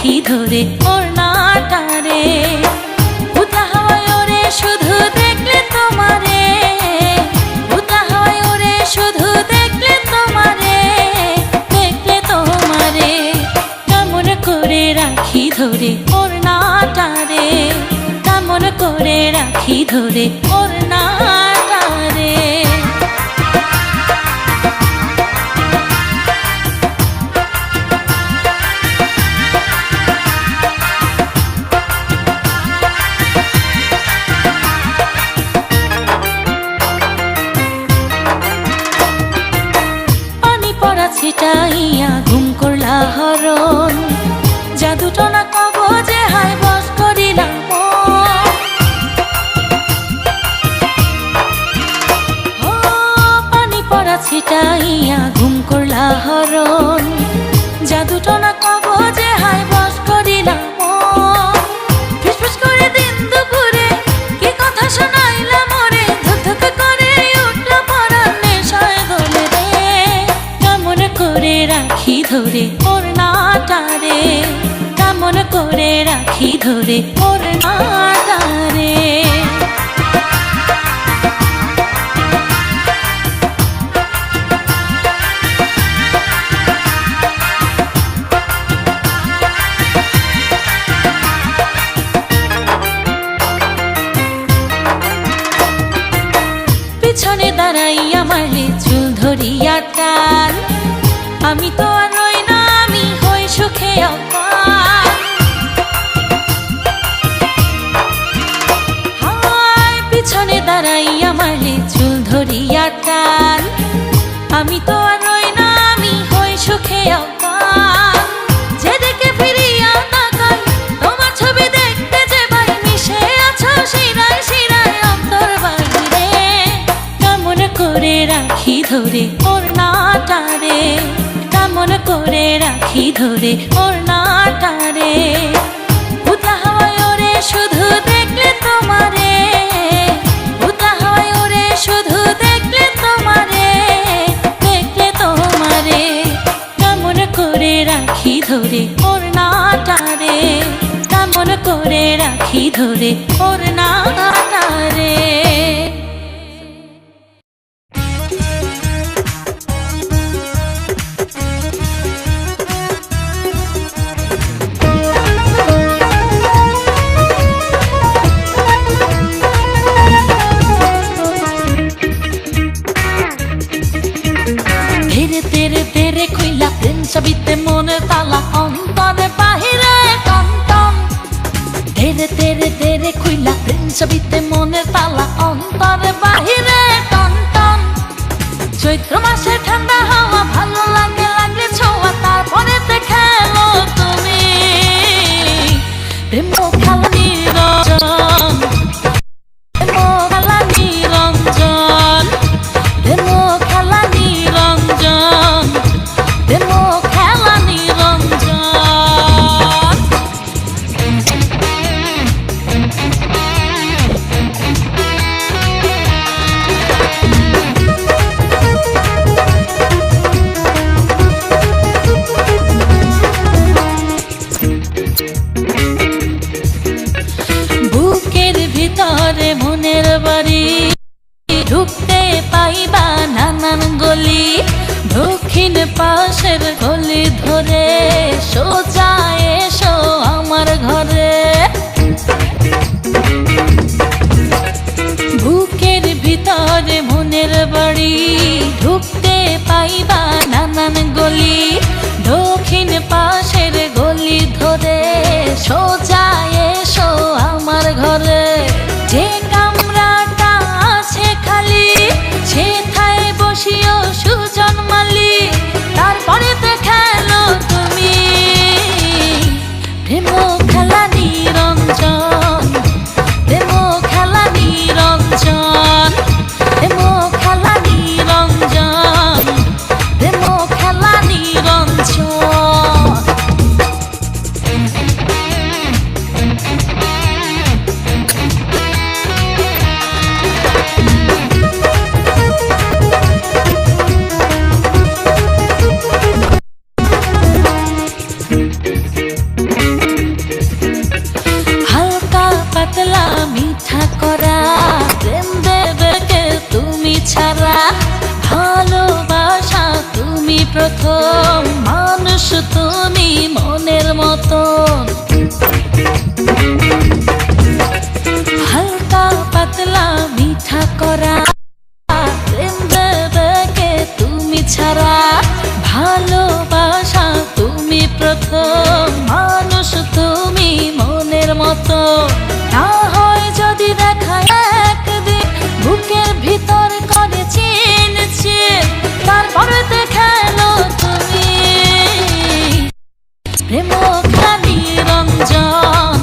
রাখি ধরে ওড়নাটারে। উতা হাওয়ায় ওরে শুধু দেখলে তোমারে, উতা হাওয়ায় ওরে শুধু দেখলে তোমারে, দেখলে তোমারে। কেমন করে রাখি ধরে ওড়নাটারে, কেমন করে রাখি ধরে ওড়নাটারে। ছিটাইয়া ঘুম করলা হরণ, জাদুটো না কবজে হায় বস করিলাম। পানি পড়া ছিটাইয়া ঘুম করলা হরণ, জাদুটো না কবজে হায় বস করিলাম। ফিসফিস করে দিন দুপুরে কি কথা শোনাইলা মোরে, ধুক ধুক করে উঠলা পরাণ নেশায় দোলে রে। কেমন করে রাখি ধরে ওড়নাটারে, কেমন করে রাখি ধরে ওড়নাটারে। পিছনে দাঁড়াইয়া মারলে চুল ধরিয়া টান, আমি তো আর রই না, আমি হই সুখে অপার। হায় পিছনে দাঁড়াইয়া মারলে চুল ধরিয়া টান, আমি তো আর রই না, আমি হই সুখে অপার। যেদিকে ফিরিয়া তাকাই তোমার ছবি দেখতে যে ভাই, মিশে আছো শিরায় শিরায় অন্তর বাহিরে। কেমন করে রাখি ধরে ওড়নাটারে, কেমন করে রাখি ধরে ওড়নাটারে। উতা হাওয়ায় ওরে শুধু দেখলে তোমারে, উতা হাওয়ায় ওরে শুধু দেখলে তোমারে, দেখলে তোমারে। কেমন করে রাখি ধরে ওড়নাটারে, কেমন করে রাখি ধরে ওড়নাটারে। ছবিতে মনে তালা অন্তরে বাহিরে টন টন, ধীরে ধীরে ধীরে খুইলা ছবিতে মনে তালা অন্তরে বাহিরে টন টন। চৈত্র মাসে ঠান্ডা হাওয়া ভালো লাগে, লাগলে ছোঁয়া তারপরে দেখেলো তুমি। প্রেম খেলা নিরঞ্জন, প্রেম খেলা নিরঞ্জন, প্রেম খেলা নিরঞ্জন, প্রেম খেলা নিরঞ্জন। তুমি মনের মতন। হালকা পাতলা মিঠা করা প্রেম দেবে কে তুমি ছাড়া। ভালোবাসা তুমি প্রথম, মানুষ তুমি মনের মতো। না হয় যদি দেখা একদিন বুকের ভিতর করে চিনছি, তারপরে দেখালো তুমি প্রেম খেলা নিরঞ্জন,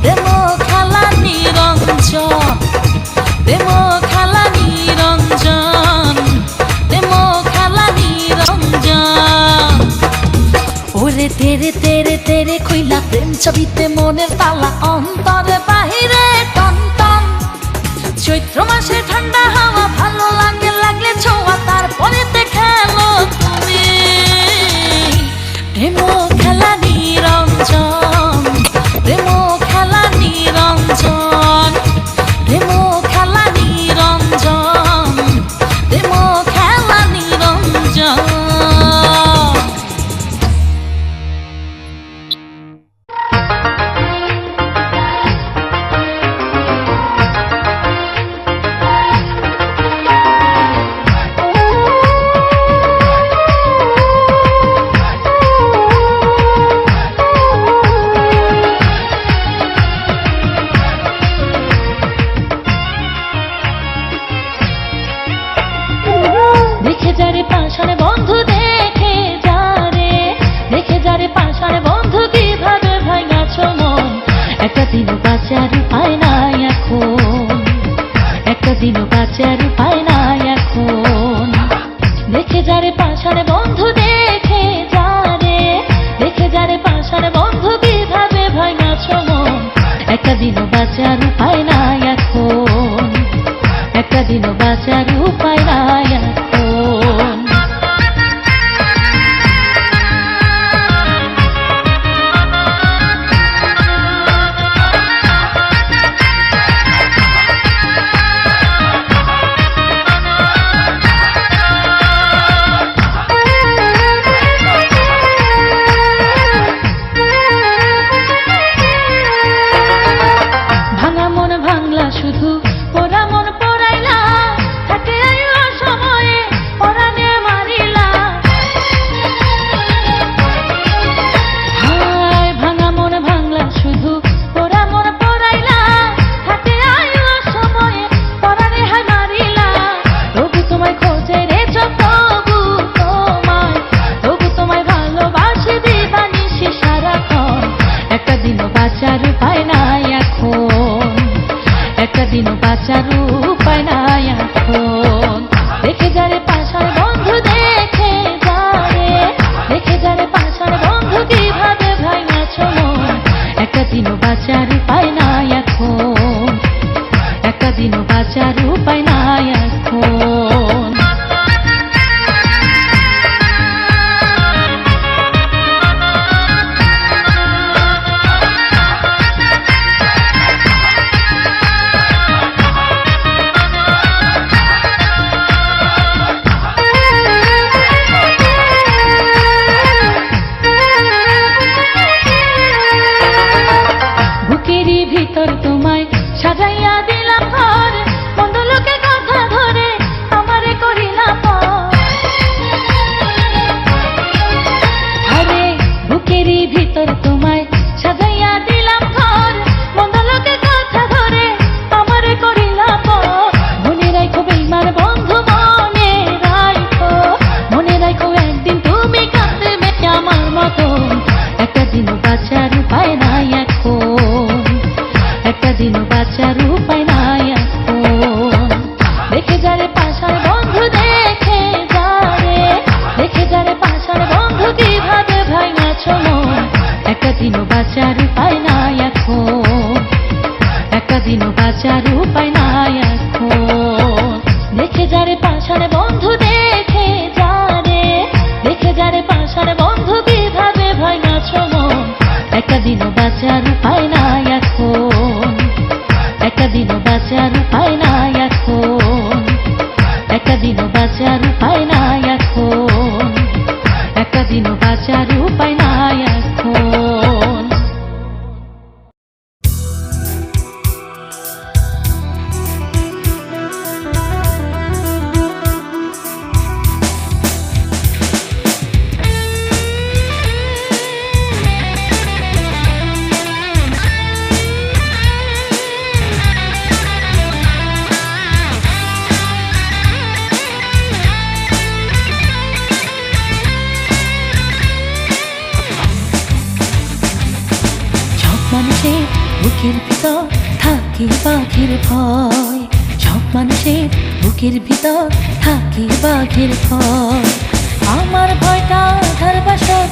প্রেম খেলা নিরঞ্জন, প্রেম খেলা নিরঞ্জন, প্রেম খেলা নিরঞ্জন। ওরে তেরে তেরে তেরে খুইলা প্রেম ছবিতে মনের তালা, অন্তরে বাহিরে টন টন। চৈত্র মাসে ঠান্ডা হাওয়া ভালো লাগে, লাগলে ছোঁয়া, তারপরে দেখালো তুমি প্রেম খেলা নিরঞ্জন, প্রেম খেলা নিরঞ্জন, প্রেম খেলা নিরঞ্জন, প্রেম খেলা নিরঞ্জন। দেখে যারে পাশানে বন্ধু, দেখে যারে, দেখে যারে পাশানে বন্ধু, কিভাবে ভাঙাছ মন। একটা দিনও বাঁচার উপায় নাই এখন, একটা দিনও বাঁচার উপায় নাই এখন। দেখে যারে পাশানে বন্ধু, দেখে যারে, দেখে যারে পাশানে বন্ধু, কিভাবে ভাঙাছ মন। একটা দিনও বাঁচার উপায় নাই এখন, একটা দিনও বাঁচার উপায় নাই এখন। ভাঙা মন ভাঙলা শুধু, পোড়া মন পোড়াইলা, থাকে আইলো সময়ে পরাণে মারিলা। হায় ভাঙা মন ভাঙলা শুধু, পোড়া মন পোড়াইলা, থাকে আইলো সময়ে পরাণে হায় মারিলা। তবু তোমায় খোঁজে রে তবু তোমায়, তবু তোমায় ভালোবাসি দিবানিশি সারাক্ষণ। একটা দিনও বাঁচার উপায় নাই এখন, একটা দিনও বাঁচার উপায় নাই এখন। দেখে যারে পাশার বন্ধু, দেখে যারে, দেখে যারে পাশার বন্ধু, কিভাবে ভাঙাছ মন। একটা দিনও বাঁচার উপায় নাই এখন, একটা দিনও বাঁচার উপায় নাই এখন। বুকেরই ভিতর তোমায় সাজাইয়া দিলাম ঘর, মন্দ লোকে কথা ধরে আমারে করিলা পর। আরে বুকেরই ভিতর তোমায় সাজাইয়া দিলাম ঘর, মন্দ লোকে কথা ধরে আমারে করিলা পর। মনে রাখো বেইমান বন্ধু, মনে রাখো, মনে রাখো একদিন তুমি কাঁদবে আমার মতো। একটা দিনও বাঁচার উপায় নাই এখন, একটা দিনও বাঁচার উপায় নাই এখন। দেখে যারে পাশার বন্ধু, দেখে যারে, দেখে যারে পাশার বন্ধু, কিভাবে ভাঙাছ মন। একটা দিনও বাঁচার উপায় নাই এখন, একটা দিনও বাঁচার উপায় নাই এখন। দেখে যারে পাশার বন্ধু, দেখে যারে, দেখে যারে পাশার বন্ধু, কিভাবে ভাঙাছ মন। একটা দিনও বাঁচার উপায় নাই এখন, একটা দিনও বাঁচার উপায় নাই এখন, একটা দিনও বাঁচার উপায় নাই এখন, একটা দিনও বাঁচার উপায় হয় না এখন। মানুষের বুকের ভিতর থাকে বাঘের ভয়, সব মানুষের বুকের ভিতর থাকে বাঘের ভয়। আমার ভয়টা ধার বাসর,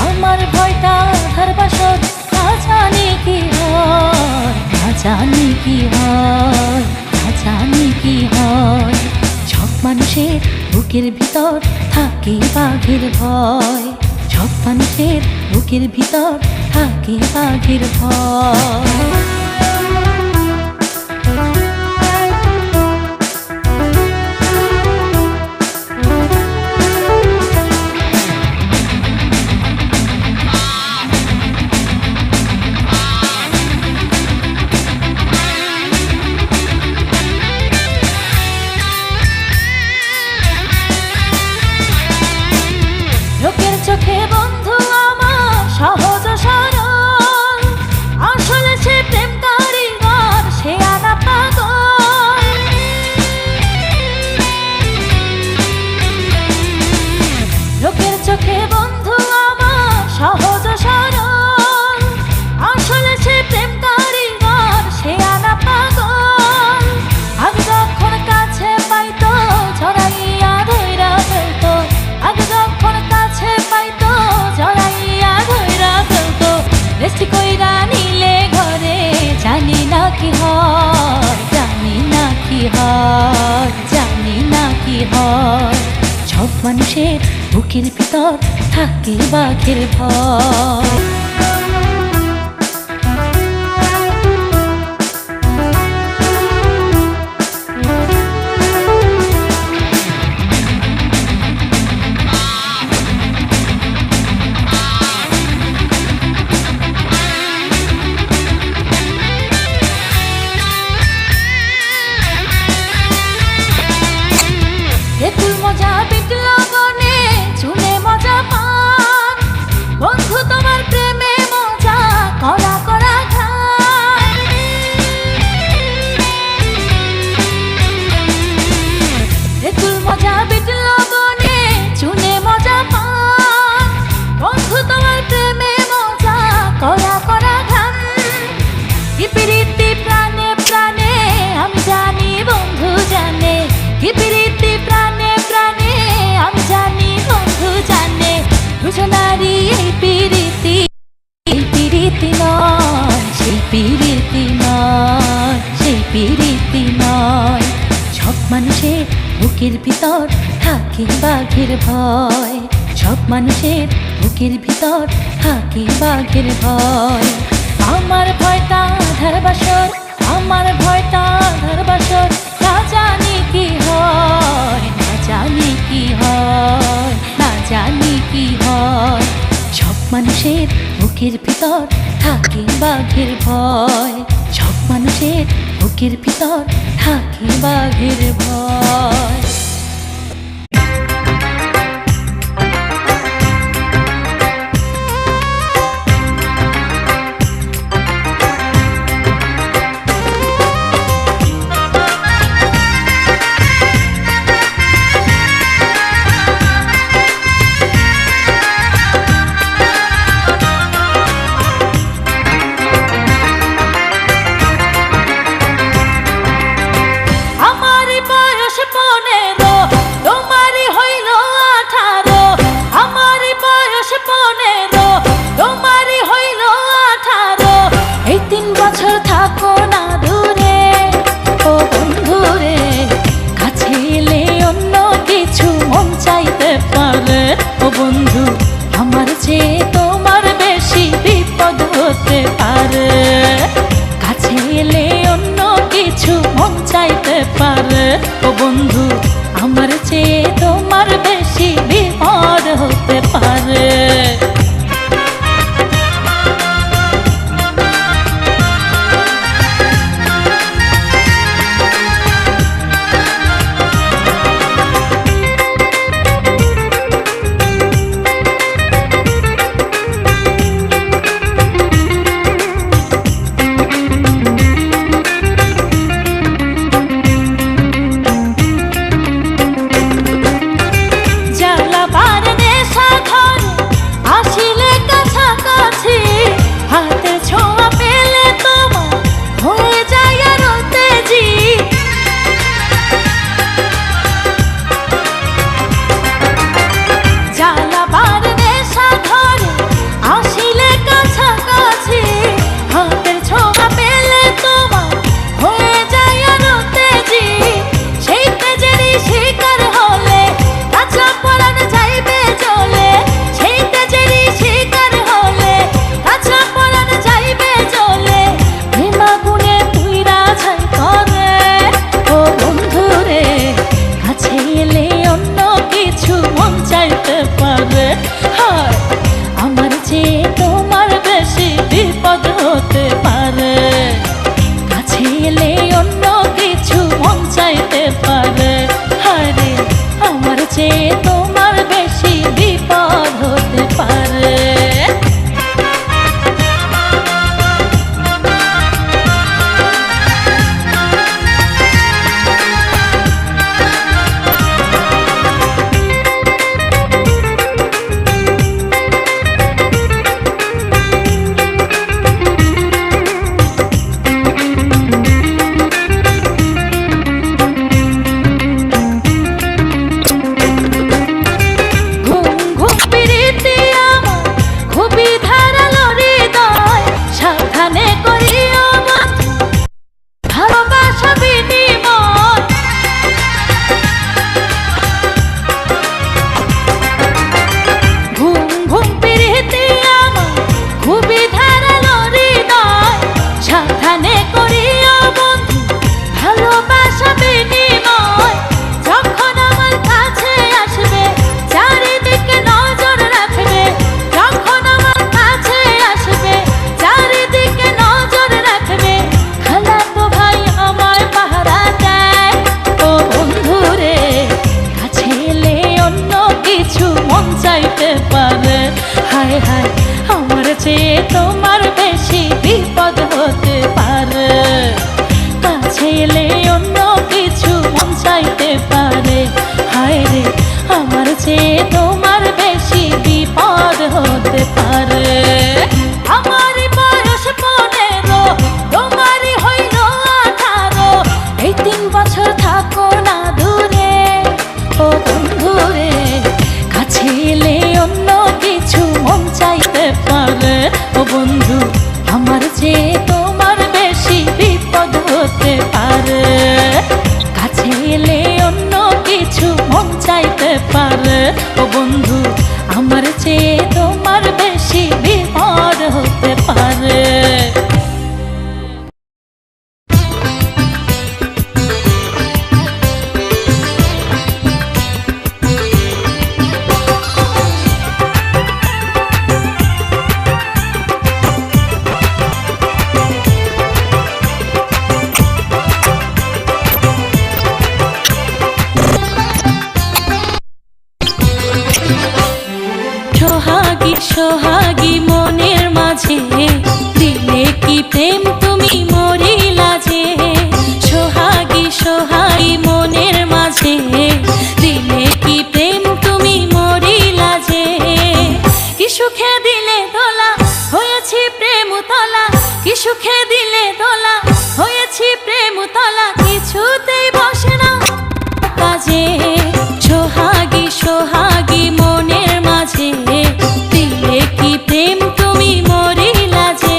আমার ভয়টা ধার বাসর, না জানি কি হয়, না জানি কি হয়, না জানি কি হয়। সব মানুষের বুকের ভিতর থাকে বাঘের ভয়, সব মানুষের বুকের ভিতর থাকে বাঘের ভয়। লোকের চোখে বন্ধু আমার সহজ সরল, আসলে সে প্রেম কারিগর, সে আনা পাগল। লোকের চোখে বন্ধু আমার সহজ সরল, আসলে সে প্রেম কারিগর, সে আনা পাগল। আমি যখন কাছে পাইতো জড়াইয়া ধইরা ফেলতো, আমি যখন কাছে পাইতো জড়াইয়া ধইরা ফেলতো। রেস্টি কইরা নিলে ঘরে জানি না কি হয়, জানি না কি হয়, জানি না কি হয়। সব মানুষের বুকের ভিতর থাকে বাঘের ভয়। তেঁতুল মজা বিট লবণে চুনে মজা পান, বন্ধু তোমার প্রেমে মজা করা করা খান। তেঁতুল মজা বিট লবণে চুনে মজা পান, বন্ধু তোমার প্রেমে মজা করা করা খান। কি প্রীতি প্রাণে প্রাণে আমি জানি বন্ধু জানে, কি প্রীতি প্রাণে প্রাণে আমি জানি বন্ধু জানে। দুজনারই এই প্রীতি, এই প্রীতি নয়, সেই প্রীতি নয়, সেই প্রীতি নয়। সব মানুষের বুকের ভিতর থাকে বাঘের ভয়, সব মানুষের বুকের ভিতর থাকে বাঘের ভয়। আমার ভয়টা ধার বাসর, আমার ভয়টা ধার বাসর, না জানি কি হয়, না জানি কি হয়, না জানি কি হয়। সব মানুষের বুকের ভিতর থাকে বাঘের ভয়, সব মানুষের বুকের ভিতর থাকে বাঘের ভয়। পারে ও বন্ধু, আমার চেয়ে তোমার বেশি বিপদ হতে পারে। আমার চেয়ে তোমার বেশি বিপদ হতে পারে। কাছে এলে অন্য কিছু মন চাইতে পারে। হায় রে, আমার চেয়ে তোমার বেশি বিপদ হতে পারে। আমার বয়স 15, তোমারই হইল 18। এই 3 বছর থাকো না দূরে ও বন্ধুরে। কাছে এলে অন্য কিছু মন চাইতে পারে। ও বন্ধু, আমার চেয়ে তোমার বেশি বিপদ হতে পারে। কাছে এলে অন্য কিছু মন চাইতে পারে। ও বন্ধু, আমার চেয়ে তোমার বেশি বিপদ হতে পারে। সোহাগী সোহাগী মনের মাঝে দিলে কি প্রেম তুমি মরিলা যে। সোহাগী সোহাগী মনের মাঝে দিলে কি প্রেম তুমি মরিলা যে। কি সুখে দিলে দোলা হয়েছি প্রেম তলা। কি সুখে দিলে দোলা হয়েছি প্রেম তলা। কিছুতেই বসে না কাজে। সোহাগী সোহাগী মনের মাঝে দিলে কি প্রেম তুমি মরিলা যে।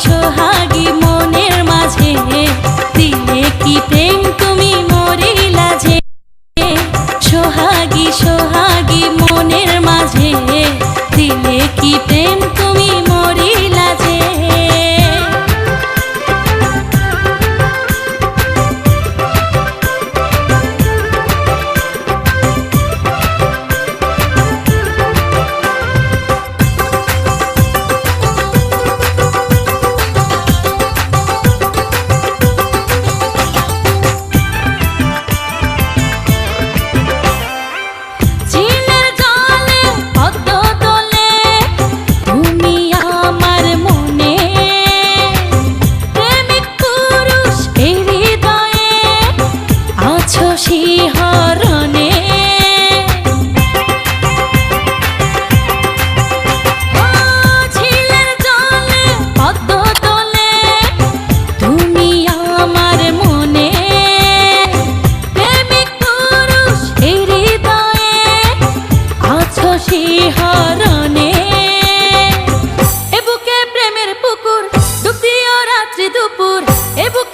সোহাগী মনের মাঝে দিলে কি প্রেম তুমি মরিলা যে। সোহাগী সোহাগী মনের মাঝে দিলে কি প্রেম তুমি মরিলা যে। এ বুকে